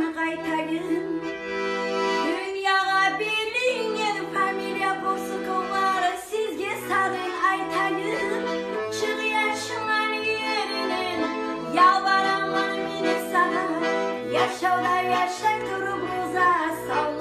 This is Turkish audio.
zamanı qaytayım. Dünyaya bilingen familiya bozuklar sizge sadın aytayım. Çık yaşlar yerinin yalvaramam mini sana. Yaşavda yaşay durup uza sağ